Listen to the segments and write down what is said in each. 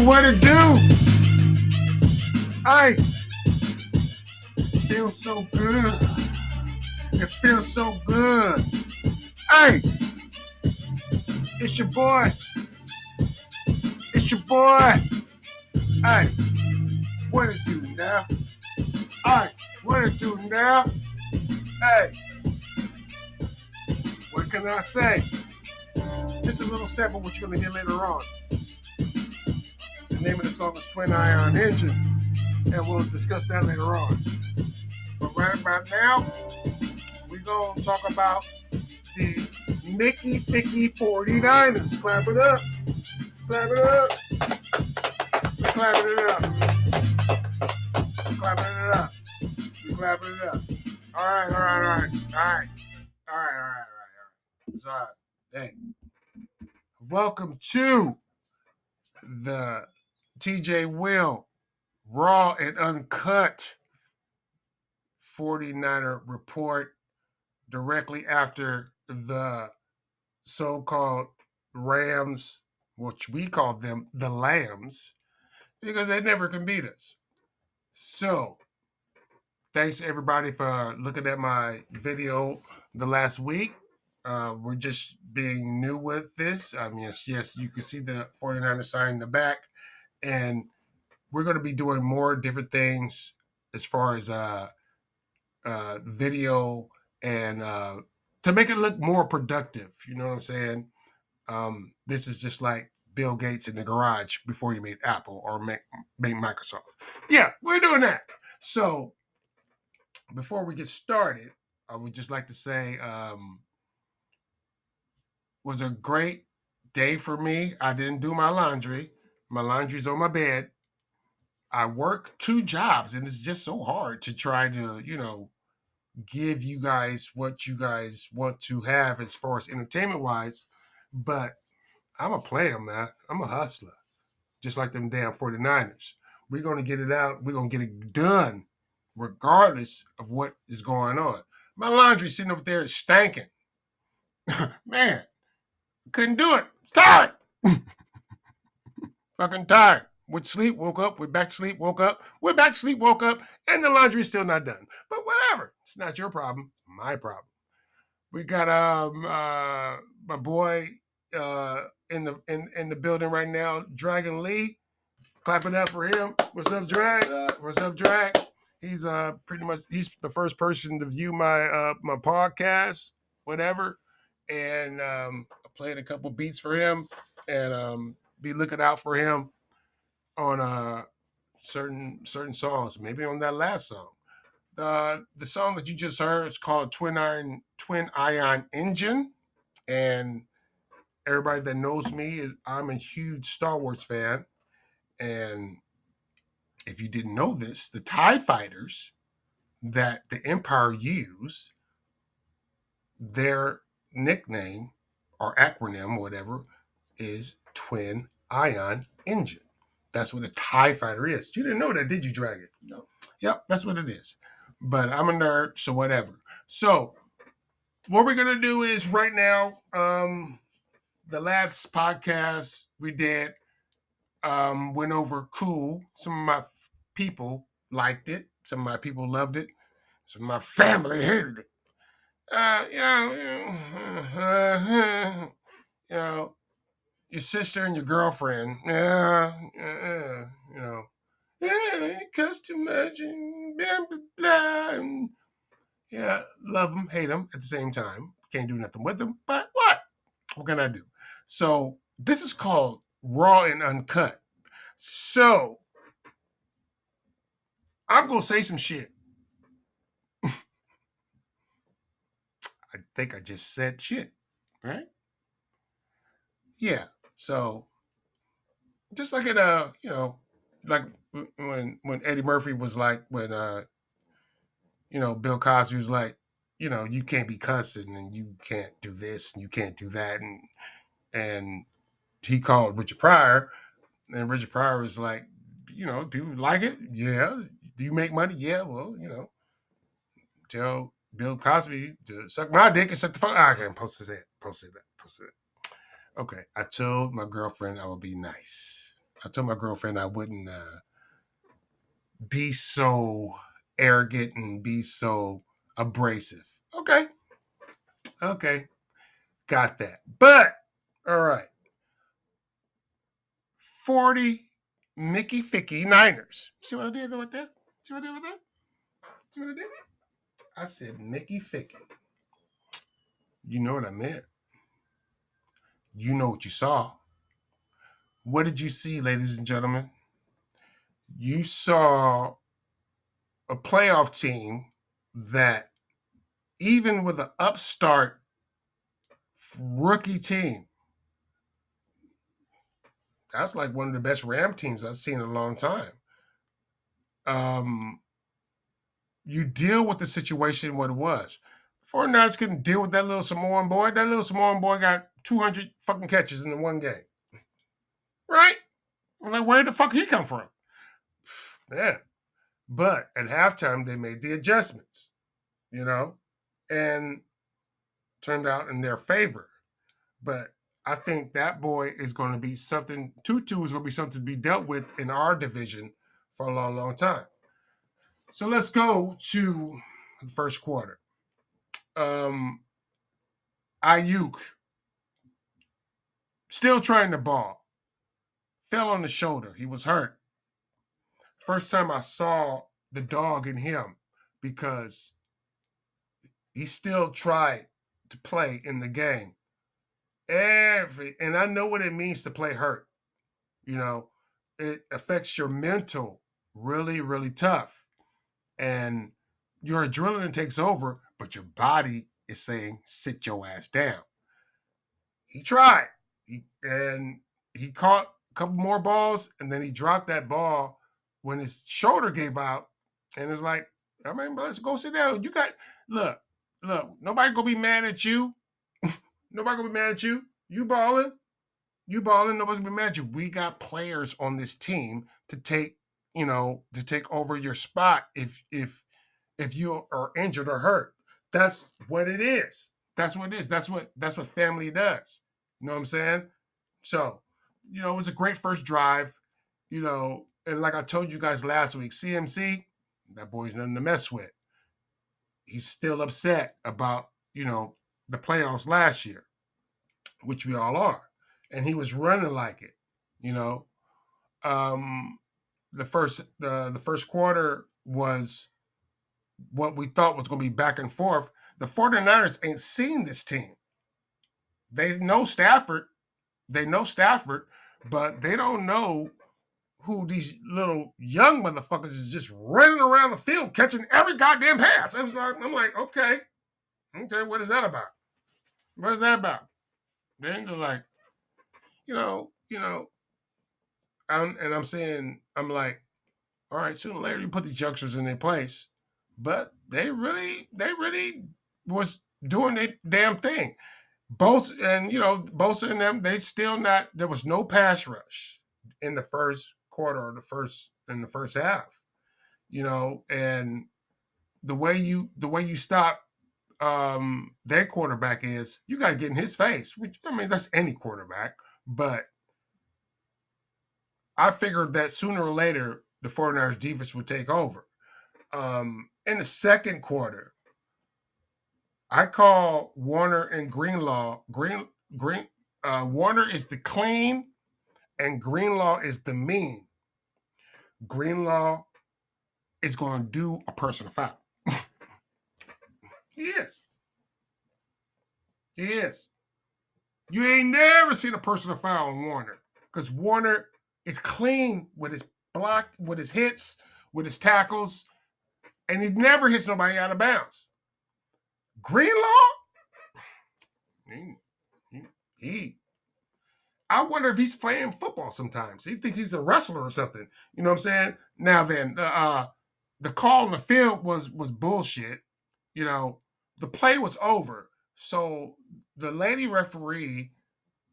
what it do? I feel so good. It feels so good. Hey, it's your boy. It's your boy. Hey, what it do now? Hey, what it do now? Hey, what can I say? Just a little sample what you're gonna hear later on. The name of the song is Twin Ion Engine, and we'll discuss that later on. But right now, we're gonna talk about these Mickey 49ers. Clap it up. Clap it up. Clapping it up. Clapping it up. Clapping it up. All right. So, hey, welcome to the TJ Will Raw and Uncut 49er report directly after the so-called Rams, which we call them the Lambs, because they never can beat us. So, thanks everybody for looking at my video the last week. We're just being new with this. I mean, yes, you can see the 49er sign in the back, and we're going to be doing more different things as far as video and to make it look more productive. You know what I'm saying? This is just like Bill Gates in the garage before he made Apple or made Microsoft. Yeah, we're doing that. So before we get started, I would just like to say was a great day for me. I didn't do my laundry. My laundry's on my bed. I work 2 jobs, and it's just so hard to try to, give you guys what you guys want to have as far as entertainment wise. But I'm a player, man. I'm a hustler, just like them damn 49ers. We're going to get it out. We're going to get it done regardless of what is going on. My laundry sitting up there is stanking. Man, couldn't do it. Tired. Fucking tired. With sleep, woke up. We're back to sleep, woke up. We're back to sleep, woke up. And the laundry is still not done. But whatever. It's not your problem. It's my problem. We got my boy in the building right now, Dragon Lee. Clap it up for him. What's up, Drag? What's up, Drag? He's he's the first person to view my my podcast, whatever. And I played a couple beats for him, and be looking out for him on certain songs. Maybe on that last song. The song that you just heard is called Twin Ion Engine, and everybody that knows me I'm a huge Star Wars fan, and if you didn't know this, the TIE fighters that the Empire used, their nickname or acronym or whatever is Twin Ion Engine. That's what a TIE fighter is. You didn't know that, did you, Dragon? No. Yep, that's what it is. But I'm a nerd, so whatever. So what we're going to do is right now, the last podcast we did went over cool. Some of my people liked it. Some of my people loved it. Some of my family hated it. You know, your sister and your girlfriend, cuss too much and blah, blah, blah. And, yeah, love them, hate them at the same time. Can't do nothing with them, but what? What can I do? So this is called Raw and Uncut. So I'm going to say some shit. I think I just said shit, right? Yeah. So just like it, like when Eddie Murphy was like, when, Bill Cosby was like, you can't be cussing and you can't do this and you can't do that. And he called Richard Pryor, and Richard Pryor was like, people like it. Yeah. Do you make money? Yeah. Well, tell Bill Cosby to suck my dick and suck the fuck. I can't post that. Okay. I told my girlfriend I would be nice. I told my girlfriend I wouldn't be so arrogant and be so abrasive. Okay, okay, got that. But all right, 40 Mickey Ficky Niners. See what I did with that? See what I did with that? See what I did? I said Mickey Ficky. You know what I meant. You know what you saw. What did you see, ladies and gentlemen? You saw a playoff team that, even with an upstart rookie team, that's like one of the best Ram teams I've seen in a long time. Um, you deal with the situation what it was. 49ers couldn't deal with that little Samoan boy. That little Samoan boy got 200 fucking catches in the one game. Right? I'm like, where the fuck he come from? Yeah. But at halftime, they made the adjustments, you know, and turned out in their favor. But I think that boy is going to be something, Tutu is going to be something to be dealt with in our division for a long, long time. So let's go to the first quarter. Ayuk, still trying to ball, fell on the shoulder. He was hurt. First time I saw the dog in him, because he still tried to play in the game. And I know what it means to play hurt. You know, it affects your mental really, really tough. And your adrenaline takes over, but your body is saying, sit your ass down. He tried. And he caught a couple more balls, and then he dropped that ball when his shoulder gave out. And it's like, I mean, let's go sit down. You got, look, nobody gonna be mad at you. Nobody gonna be mad at you. You balling. Nobody's gonna be mad at you. We got players on this team to take, to take over your spot if you are injured or hurt. That's what it is. That's what it is. That's what family does. You know what I'm saying? So, it was a great first drive, and like I told you guys last week, CMC, that boy's nothing to mess with. He's still upset about, the playoffs last year, which we all are. And he was running like it, you know. Um, the first quarter was what we thought was going to be back and forth. The 49ers ain't seen this team. They know Stafford. But they don't know who these little young motherfuckers is just running around the field catching every goddamn pass. I'm like, okay, what is that about? What is that about? Then they're like, you know, you know, I'm saying, I'm like, all right, sooner or later you put these youngsters in their place, but they really was doing their damn thing. Both and them, they still not. There was no pass rush in the first quarter or in the first half. And the way you stop their quarterback is you got to get in his face. Which, I mean, that's any quarterback, but I figured that sooner or later the 49ers defense would take over. In the second quarter, I call Warner and Greenlaw. Warner is the clean, and Greenlaw is the mean. Greenlaw is going to do a personal foul. He is. He is. You ain't never seen a personal foul on Warner, because Warner is clean with his block, with his hits, with his tackles, and he never hits nobody out of bounds. Greenlaw, he I wonder if he's playing football sometimes. He thinks he's a wrestler or something. You know what I'm saying? Now then, the call on the field was bullshit. The play was over. So the lady referee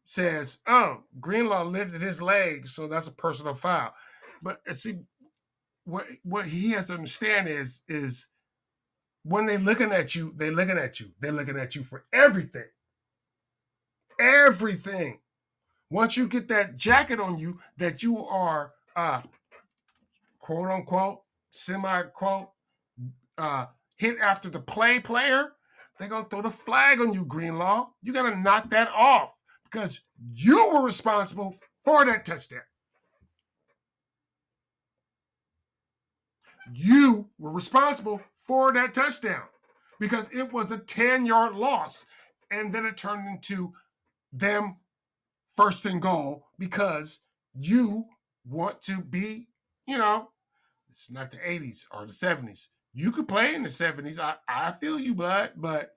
says, "Oh, Greenlaw lifted his leg, so that's a personal foul." But see, what he has to understand is when they're looking at you, they're looking at you for everything. Everything. Once you get that jacket on you that you are quote unquote, semi quote, hit after the play player, they're gonna throw the flag on you, Greenlaw. You gotta knock that off because you were responsible for that touchdown. You were responsible for that touchdown because it was a 10-yard loss, and then it turned into them first and goal because you want to be, it's not the 80s or the 70s. You could play in the 70s. I feel you, bud, but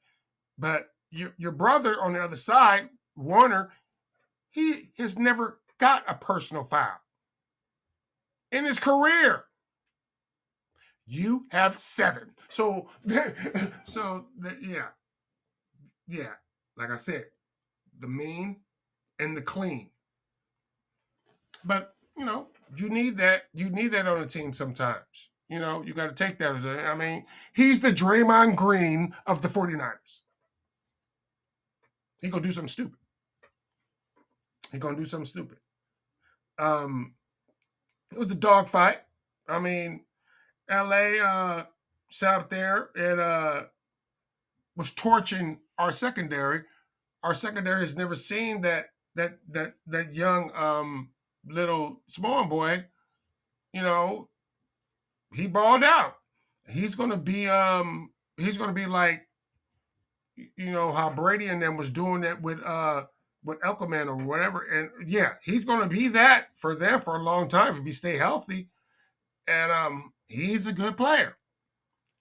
your brother on the other side, Warner, he has never got a personal foul in his career. You have 7. So yeah. Like I said, the mean and the clean. But you need that. You need that on a team sometimes. You got to take that. I mean, he's the Draymond Green of the 49ers. He gonna do something stupid. It was a dogfight. I mean, LA sat up there and was torching our secondary. Our secondary has never seen that young little small boy. He balled out. He's gonna be like how Brady and them was doing it with Elkerman or whatever. And yeah, he's gonna be that for them for a long time if he stay healthy. And he's a good player.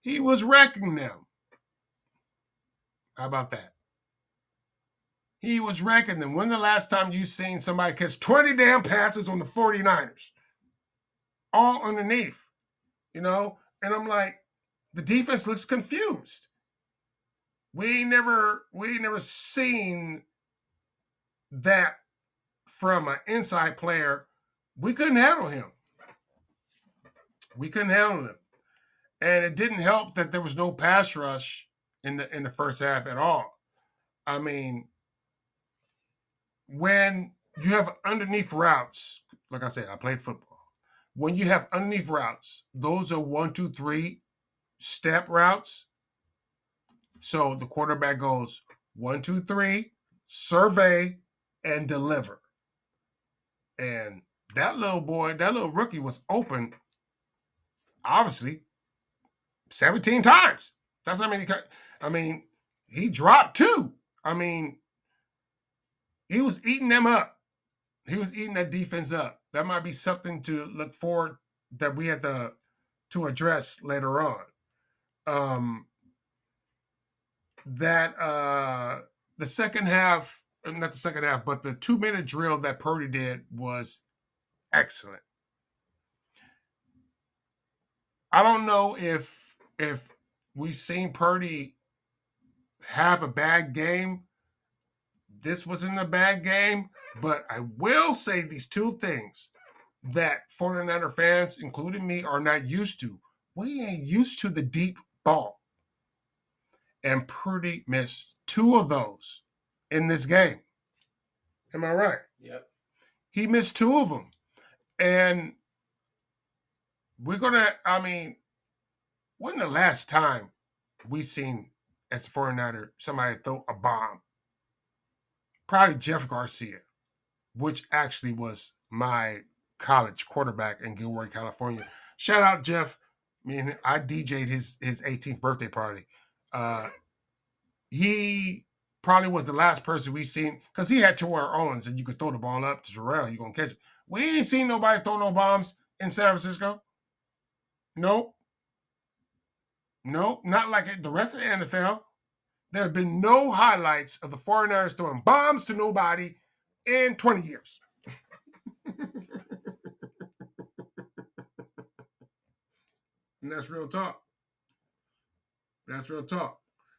He was wrecking them. How about that? He was wrecking them. When the last time you seen somebody catch 20 damn passes on the 49ers? All underneath, And I'm like, the defense looks confused. We ain't never seen that from an inside player. We couldn't handle him. And it didn't help that there was no pass rush in the first half at all. I mean, when you have underneath routes, like I said, I played football. When you have underneath routes, those are 1, 2, 3 step routes. So the quarterback goes 1, 2, 3, survey, and deliver. And that little rookie was open, obviously, 17 times. That's how many. I mean, he dropped 2. I mean, he was eating them up. He was eating that defense up. That might be something to look forward that we had to address later on. The second half, not the second half, but the 2-minute drill that Purdy did was excellent. I don't know if we've seen Purdy have a bad game. This wasn't a bad game, but I will say these 2 things that 49er fans, including me, are not used to. We ain't used to the deep ball. And Purdy missed 2 of those in this game. Am I right? Yep. He missed 2 of them. And we're going to, when the last time we seen as a 49er somebody throw a bomb? Probably Jeff Garcia, which actually was my college quarterback in Gilroy, California. Shout out Jeff. I DJ'd his 18th birthday party. He probably was the last person we seen because he had 2 our owns and you could throw the ball up to Terrell, you're gonna catch it. We ain't seen nobody throw no bombs in San Francisco. Nope, not like the rest of the NFL. There have been no highlights of the 49ers throwing bombs to nobody in 20 years. And that's real talk.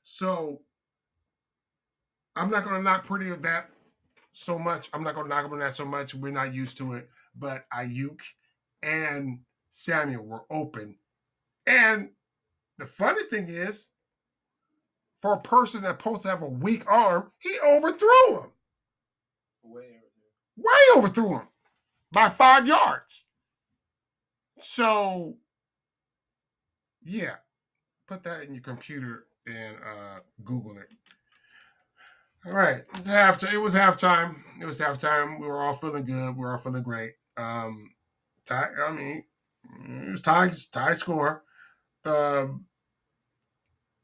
So I'm not going to knock Purdy of that so much. I'm not going to knock him on that so much. We're not used to it. But Ayuk and Samuel were open. And the funny thing is, for a person that's supposed to have a weak arm, he overthrew him. Way overthrew him by 5 yards. So yeah, put that in your computer and Google it. All right, it was halftime. It was halftime. It was halftime. We were all feeling good. We were all feeling great. Tie. I mean, it was tie score. Um,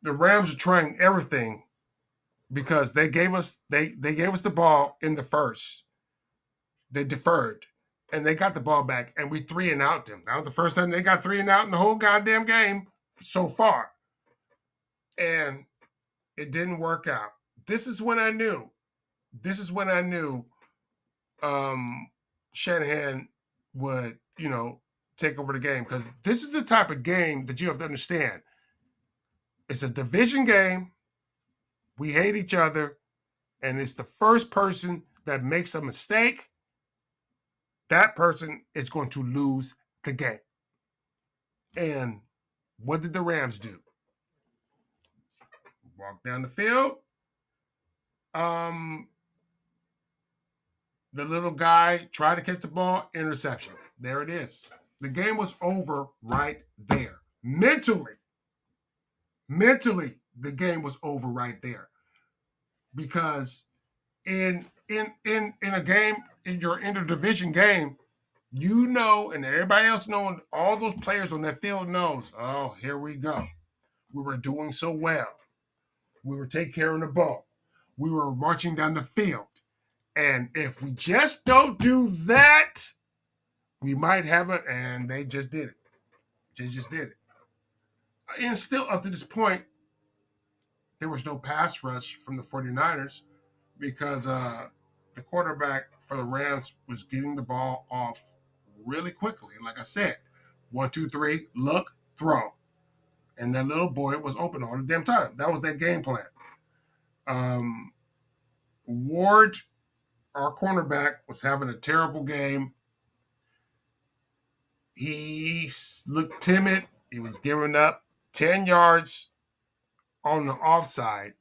the Rams are trying everything because they gave us the ball in the first. They deferred and they got the ball back and we 3-and-out them. That was the first time they got 3-and-out in the whole goddamn game so far. And it didn't work out. This is when I knew. This is when I knew Shanahan would, take over the game because this is the type of game that you have to understand. It's a division game. We hate each other, and it's the first person that makes a mistake. That person is going to lose the game. And what did the Rams do? Walk down the field. The little guy tried to catch the ball, interception. There it is. The game was over right there. Mentally, the game was over right there. Because in a game, in your interdivision game, and everybody else knowing, all those players on that field knows, oh, here we go. We were doing so well. We were taking care of the ball. We were marching down the field. And if we just don't do that, we might have it. And they just did it. They just did it. And still, up to this point, there was no pass rush from the 49ers because the quarterback for the Rams was getting the ball off really quickly. Like I said, 1, 2, 3, look, throw. And that little boy was open all the damn time. That was their game plan. Ward, our cornerback, was having a terrible game. He looked timid. He was giving up 10 yards on the offside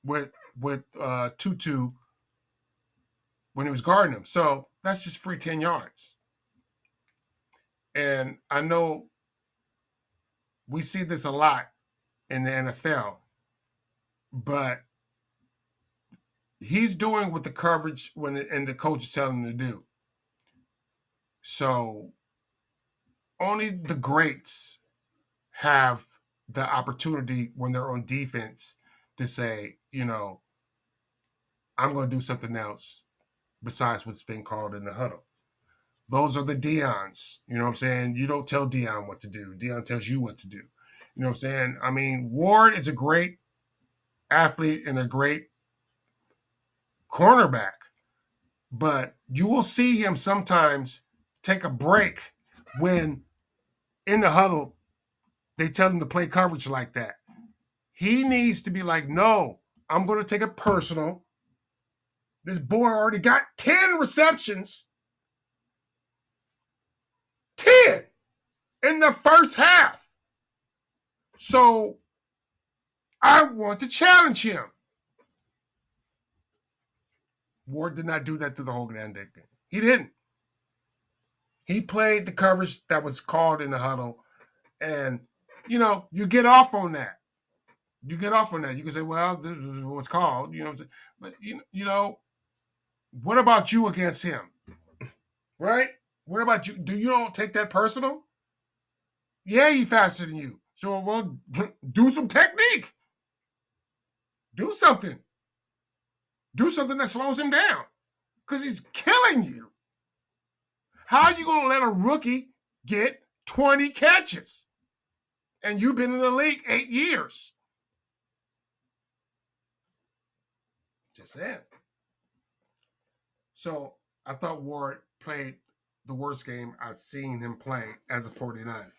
with Tutu when he was guarding him. So that's just free 10 yards. And I know we see this a lot in the NFL, but he's doing what the coverage and the coach is telling him to do. So only the greats have the opportunity when they're on defense to say, I'm going to do something else besides what's being called in the huddle. Those are the Deons. You know what I'm saying? You don't tell Deon what to do. Deon tells you what to do. You know what I'm saying? I mean, Ward is a great athlete and a great cornerback, but you will see him sometimes take a break when in the huddle they tell him to play coverage like that. He needs to be like, no, I'm going to take it personal. This boy already got 10 receptions. 10 in the first half. So I want to challenge him. Ward did not do that through the whole damn game. He didn't. He played the coverage that was called in the huddle. And, you get off on that. You get off on that. You can say, well, this is what's called. You know what I'm saying? But, what about you against him? Right? What about you? Do you don't take that personal? Yeah, he's faster than you. So, well, do some technique. Do something. Do something that slows him down. Because he's killing you. How are you going to let a rookie get 20 catches? And you've been in the league 8 years. Just saying. So I thought Ward played the worst game I've seen him play as a 49er.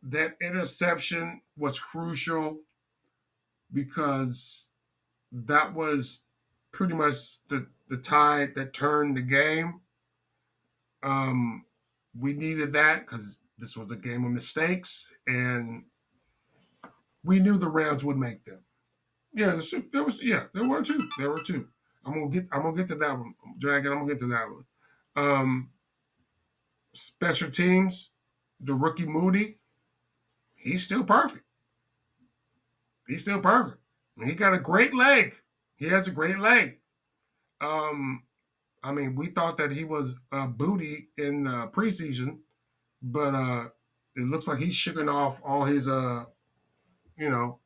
That interception was crucial because that was pretty much the tide that turned the game. We needed that because this was a game of mistakes, and we knew the Rams would make them. Yeah, there were two. I'm gonna get to that one, Dragon. I'm gonna get to that one. Um, Special teams, the rookie Moody, he's still perfect. He's still perfect. He got a great leg. He has a great leg. Um, I mean, we thought that he was a booty in preseason, but it looks like he's shaking off all his you know,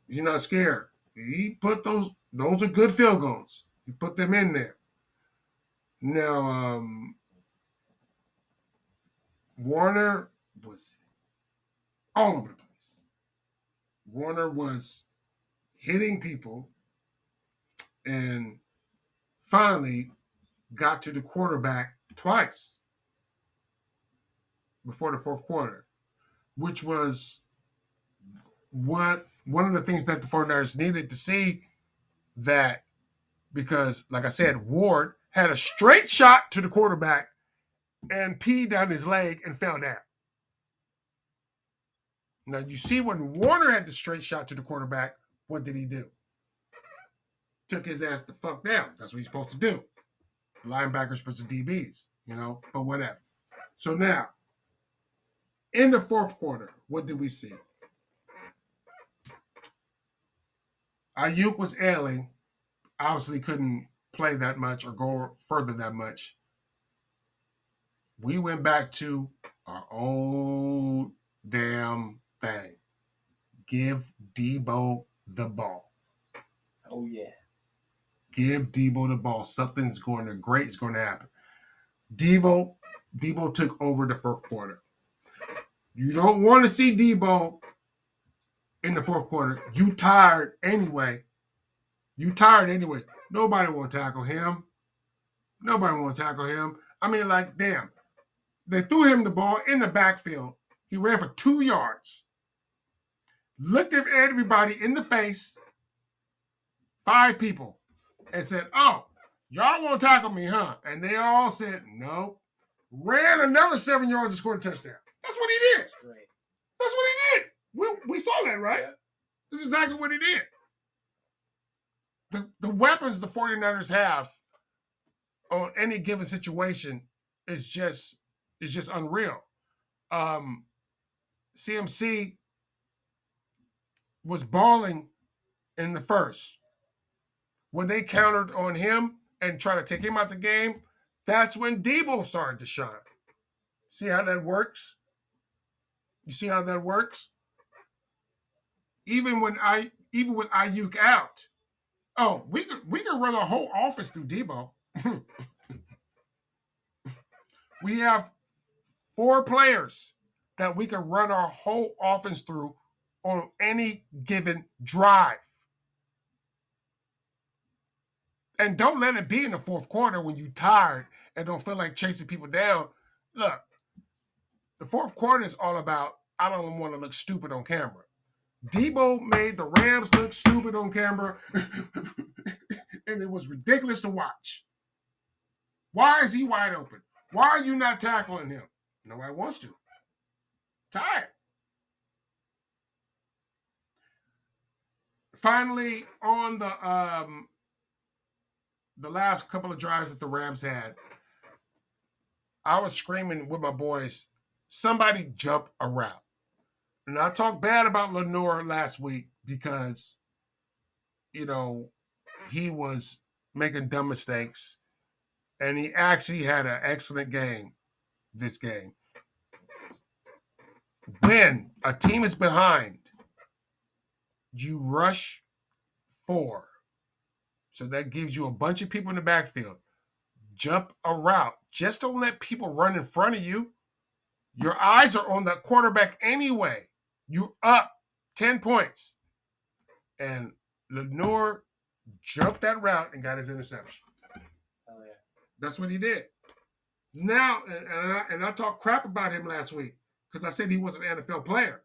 he's not scared. He put those are good field goals. He put them in there. Now, Warner was all over the place. Warner was hitting people and finally got to the quarterback twice before the fourth quarter, which was what one of the things that the 49ers needed to see, that because, like I said, Ward had a straight shot to the quarterback and peed down his leg and fell down. Now, you see, when Warner had the straight shot to the quarterback, what did he do? Took his ass the fuck down. That's what he's supposed to do. Linebackers versus DBs, but whatever. So now, in the fourth quarter, what did we see? Ayuk was ailing, obviously couldn't play that much or go further that much. We went back to our old damn thing. Give Debo the ball. Oh, yeah. Give Debo the ball. Something's going to great is going to happen. Debo took over the fourth quarter. You don't want to see Debo in the fourth quarter. You tired anyway. Nobody want to tackle him. I mean, like, damn. They threw him the ball in the backfield. He ran for 2 yards. Looked at everybody in the face, 5 people, and said, "Oh, y'all don't want to tackle me, huh?" And they all said, "No." Ran another 7 yards and scored a touchdown. That's what he did. That's great. That's what he did. We saw that, right? Yeah. This is exactly what he did. The weapons the 49ers have on any given situation is just unreal. CMC was balling in the first. When they countered on him and tried to take him out the game, that's when Debo started to shine. See how that works? You see how that works? Even with Ayuk out, we could run a whole offense through Debo. We have 4 players that we can run our whole offense through on any given drive. And don't let it be in the fourth quarter when you're tired and don't feel like chasing people down. Look, the fourth quarter is all about, I don't want to look stupid on camera. Debo made the Rams look stupid on camera, and it was ridiculous to watch. Why is he wide open? Why are you not tackling him? Nobody wants to. Tired. Finally, on the last couple of drives that the Rams had, I was screaming with my boys, somebody jump a route. And I talked bad about Lenoir last week because, he was making dumb mistakes. And he actually had an excellent game this game. When a team is behind, you rush 4. So that gives you a bunch of people in the backfield. Jump a route. Just don't let people run in front of you. Your eyes are on the quarterback anyway. You're up 10 points. And Lenoir jumped that route and got his interception. Oh, yeah. That's what he did. Now, and I talked crap about him last week because I said he was an NFL player.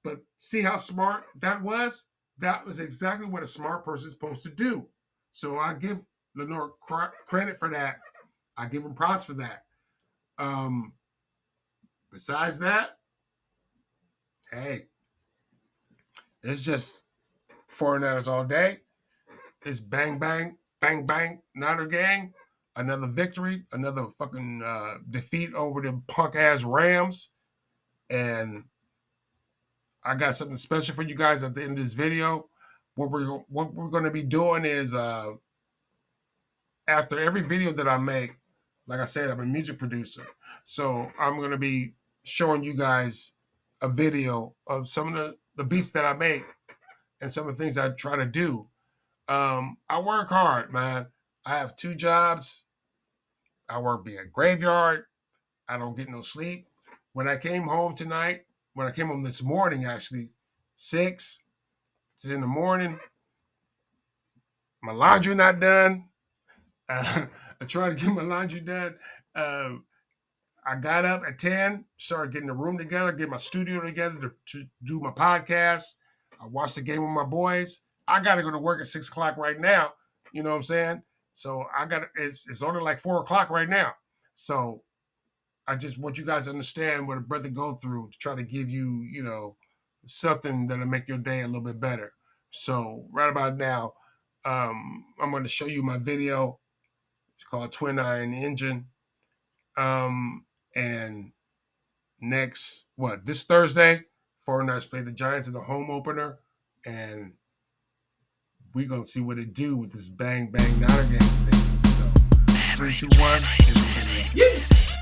But see how smart that was? That was exactly what a smart person is supposed to do. So I give Lenoir credit for that. I give him props for that. Besides that, hey, it's just 49ers all day. It's bang, bang, bang bang, Niner gang, another victory, another fucking defeat over the punk ass Rams, and I got something special for you guys at the end of this video. What we're going to be doing is after every video that I make, like I said, I'm a music producer, so I'm going to be showing you guys a video of some of the beats that I make and some of the things I try to do. I work hard, man. I have 2 jobs. I work be a graveyard. I don't get no sleep. When I came home tonight, when I came home this morning, actually, 6 in the morning, my laundry not done. I tried to get my laundry done. Uh, I got up at 10, started getting the room together, get my studio together to do my podcast. I watched the game with my boys. I got to go to work at 6 o'clock right now. You know what I'm saying? So it's only like 4 o'clock right now. So I just want you guys to understand what a brother go through to try to give you, something that'll make your day a little bit better. So right about now, I'm going to show you my video. It's called Twin Iron Engine. And this Thursday, 49ers play the Giants in the home opener, and we're gonna see what it do with this bang bang Niner game thing. So 3, 2, 1, and